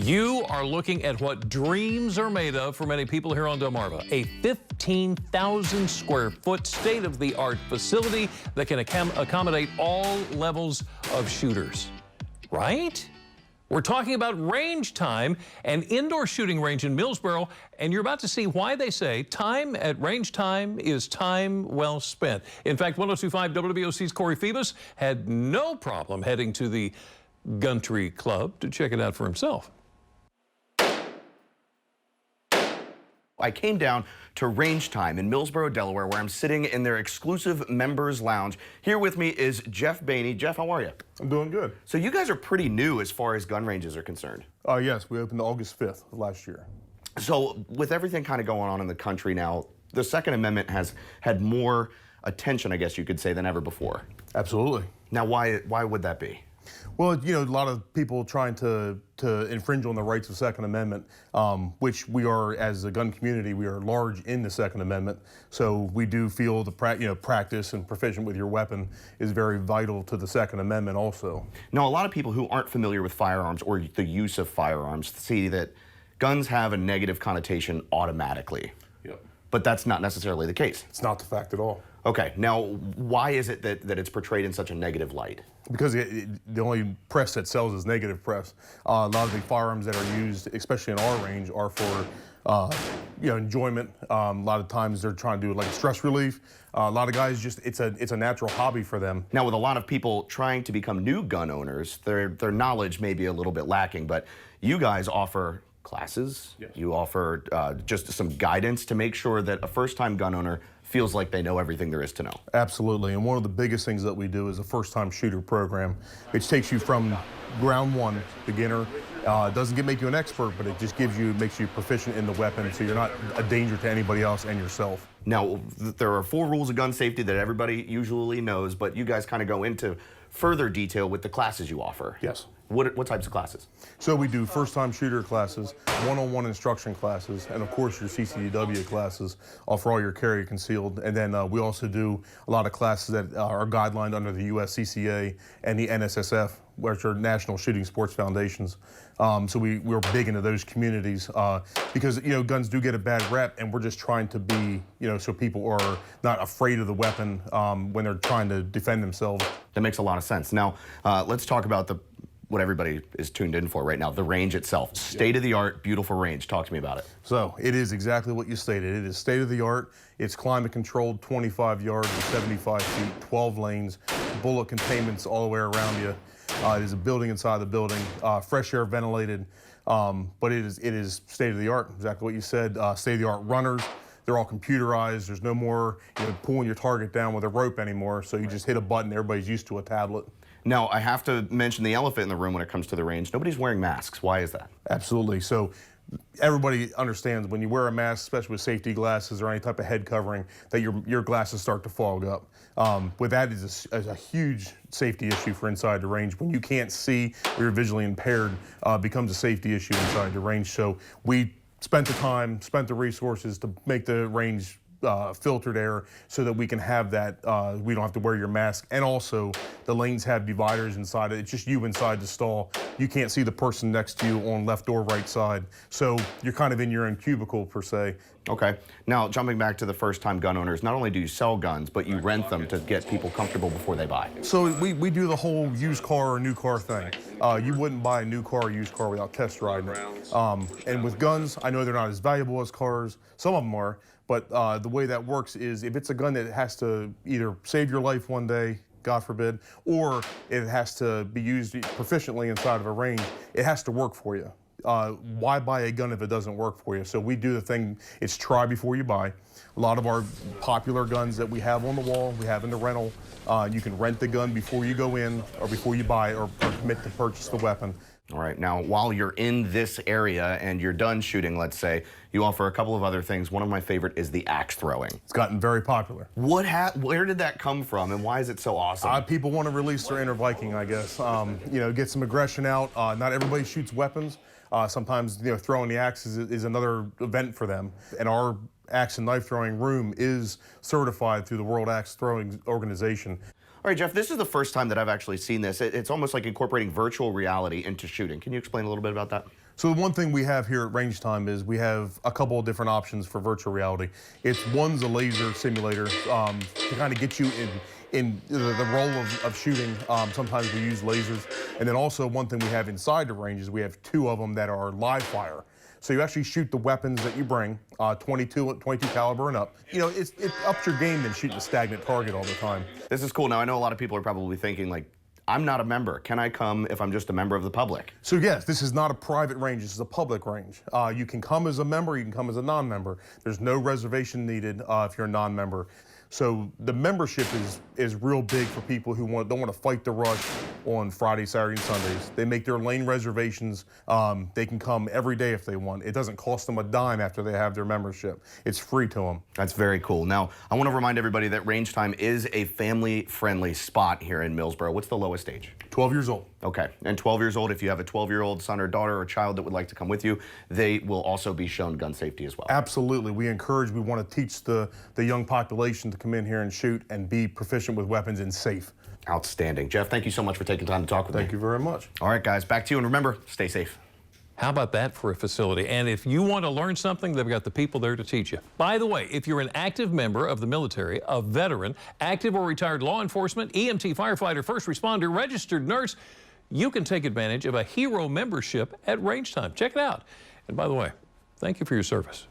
You are looking at what dreams are made of for many people here on Delmarva. A 15,000 square foot state-of-the-art facility that can accommodate all levels of shooters. Right? We're talking about Range Time, an indoor shooting range in Millsboro, and you're about to see why they say time at Range Time is time well spent. In fact, 102.5 WWOC's Corey Phoebus had no problem heading to the Guntry Club to check it out for himself. I came down to Range Time in Millsboro, Delaware, where I'm sitting in their exclusive members lounge. Here with me is Jeff Bainey. Jeff, how are you? I'm doing good. So you guys are pretty new as far as gun ranges are concerned. Yes, we opened August 5th of last year. So with everything kind of going on in the country now, the Second Amendment has had more attention, I guess you could say, than ever before. Absolutely. Now, why would that be? Well, you know, a lot of people trying to infringe on the rights of Second Amendment, which we are, as a gun community, we are large in the Second Amendment. So we do feel the practice and proficient with your weapon is very vital to the Second Amendment also. Now, a lot of people who aren't familiar with firearms or the use of firearms see that guns have a negative connotation automatically. Yep. But that's not necessarily the case. It's not the fact at all. Okay, now why is it that it's portrayed in such a negative light? Because the only press that sells is negative press. A lot of the firearms that are used, especially in our range, are for enjoyment. A lot of times they're trying to do like stress relief. A lot of guys it's a natural hobby for them. Now, with a lot of people trying to become new gun owners, their knowledge may be a little bit lacking, but you guys offer classes. Yes. You offer just some guidance to make sure that a first-time gun owner feels like they know everything there is to know. Absolutely, and one of the biggest things that we do is a first-time shooter program, which takes you from ground one, beginner. It doesn't make you an expert, but it just makes you proficient in the weapon, so you're not a danger to anybody else and yourself. Now, there are 4 rules of gun safety that everybody usually knows, but you guys kind of go into further detail with the classes you offer. Yes. What types of classes? So we do first-time shooter classes, one-on-one instruction classes, and of course your CCW classes for all your carry concealed. And then we also do a lot of classes that are guidelined under the USCCA and the NSSF, which are National Shooting Sports Foundations. So we're big into those communities because guns do get a bad rep, and we're just trying to be so people are not afraid of the weapon when they're trying to defend themselves. That makes a lot of sense. Now let's talk about what everybody is tuned in for right now, the range itself. State-of-the-art, beautiful range. Talk to me about it. So it is exactly what you stated. It is state-of-the-art. It's climate-controlled, 25 yards and 75 feet, 12 lanes, bullet containments all the way around you. It is a building inside the building, fresh air ventilated, but it is state-of-the-art, exactly what you said. State-of-the-art runners. They're all computerized. There's no more pulling your target down with a rope anymore, so you just hit a button. Everybody's used to a tablet. Now, I have to mention the elephant in the room when it comes to the range. Nobody's wearing masks. Why is that? Absolutely. So everybody understands when you wear a mask, especially with safety glasses or any type of head covering, that your glasses start to fog up. With that is a huge safety issue for inside the range. When you can't see or you're visually impaired, becomes a safety issue inside the range. So we spent the time, spent the resources to make the range filtered air so that we can have that, we don't have to wear your mask. And also the lanes have dividers inside it. It's just you inside the stall. You can't see the person next to you on left or right side. So you're kind of in your own cubicle per se. Okay. Now, jumping back to the first-time gun owners, not only do you sell guns, but you rent them to get people comfortable before they buy. So we do the whole used car or new car thing. You wouldn't buy a new car or used car without test riding it. And with guns, I know they're not as valuable as cars. Some of them are. But the way that works is if it's a gun that has to either save your life one day, God forbid, or it has to be used proficiently inside of a range, it has to work for you. Why buy a gun if it doesn't work for you? So we do the thing, it's try before you buy. A lot of our popular guns that we have on the wall, we have in the rental. You can rent the gun before you go in or before you buy or commit to purchase the weapon. All right, now while you're in this area and you're done shooting, let's say, you offer a couple of other things. One of my favorite is the axe throwing. It's gotten very popular. Where did that come from and why is it so awesome? People want to release their inner Viking, I guess. Get some aggression out. Not everybody shoots weapons. Sometimes throwing the axe is another event for them. And our axe and knife throwing room is certified through the World Axe Throwing Organization. All right, Jeff, this is the first time that I've actually seen this. It's almost like incorporating virtual reality into shooting. Can you explain a little bit about that? So the one thing we have here at Range Time is we have a couple of different options for virtual reality. One's a laser simulator to kind of get you in the role of shooting. Sometimes we use lasers. And then also one thing we have inside the range is we have 2 of them that are live fire. So you actually shoot the weapons that you bring, 22 caliber and up. You know, it ups your game than shooting a stagnant target all the time. This is cool. Now, I know a lot of people are probably thinking, like, I'm not a member. Can I come if I'm just a member of the public? So yes, this is not a private range, this is a public range. You can come as a member, you can come as a non-member. There's no reservation needed if you're a non-member. So the membership is real big for people who don't want to fight the rush on Friday, Saturday, and Sundays. They make their lane reservations. They can come every day if they want. It doesn't cost them a dime after they have their membership. It's free to them. That's very cool. Now, I want to remind everybody that Range Time is a family-friendly spot here in Millsboro. What's the lowest age? 12 years old. Okay, and 12 years old, if you have a 12-year-old son or daughter or child that would like to come with you, they will also be shown gun safety as well. Absolutely. We want to teach the young population to come in here and shoot and be proficient with weapons and safe. Outstanding. Jeff, thank you so much for taking time to talk with me. Thank you very much. All right, guys, back to you, and remember, stay safe. How about that for a facility? And if you want to learn something, they've got the people there to teach you. By the way, if you're an active member of the military, a veteran, active or retired law enforcement, EMT, firefighter, first responder, registered nurse, you can take advantage of a hero membership at Range Time. Check it out. And by the way, thank you for your service.